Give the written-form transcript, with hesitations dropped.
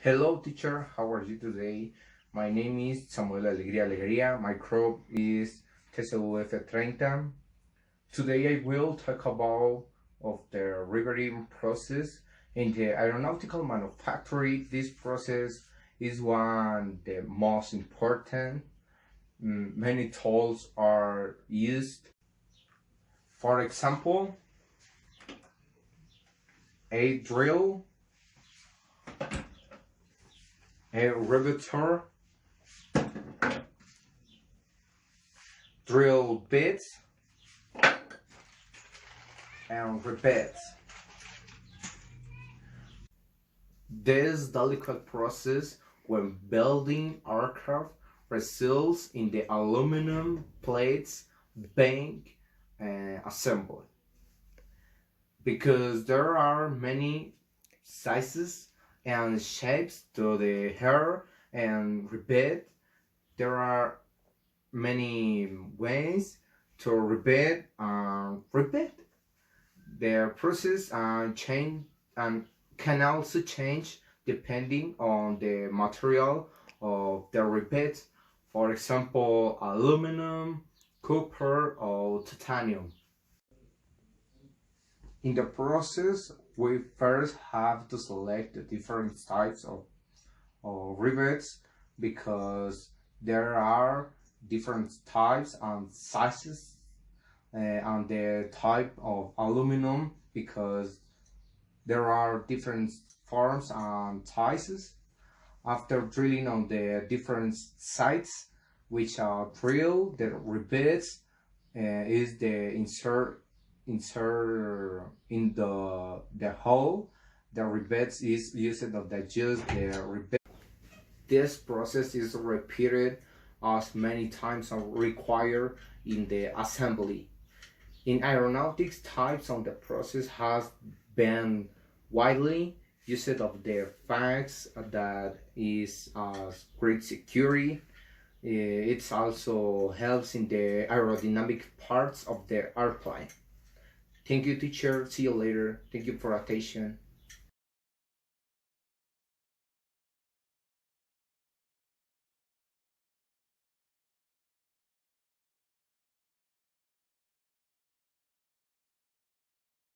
Hello teacher, how are you today? My name is Samuel Alegria. My crop is TCUF30. Today I will talk about of the riveting process in the aeronautical manufacturing. This process is one the most important. Many tools are used. For example, a drill, a riveter, drill bits, and rivets. This delicate process when building aircraft results in the aluminum plates being assembled. Because there are many sizes and shapes to the hair and rivet, there are many ways to rivet and rivet. The process change and can also change depending on the material of the rivet. For example, aluminum, copper, or titanium. In the process, we first have to select the different types of rivets because there are different types and sizes and the type of aluminum because there are different forms and sizes. After drilling on the different sites which are drilled, the rivets is the insert in the hole. The rivets is used of the just the rivet. This process is repeated as many times as required in the assembly. In aeronautics, types of the process has been widely used of the facts that is great security. It also helps in the aerodynamic parts of the airplane. Thank you, teacher. See you later. Thank you for attention.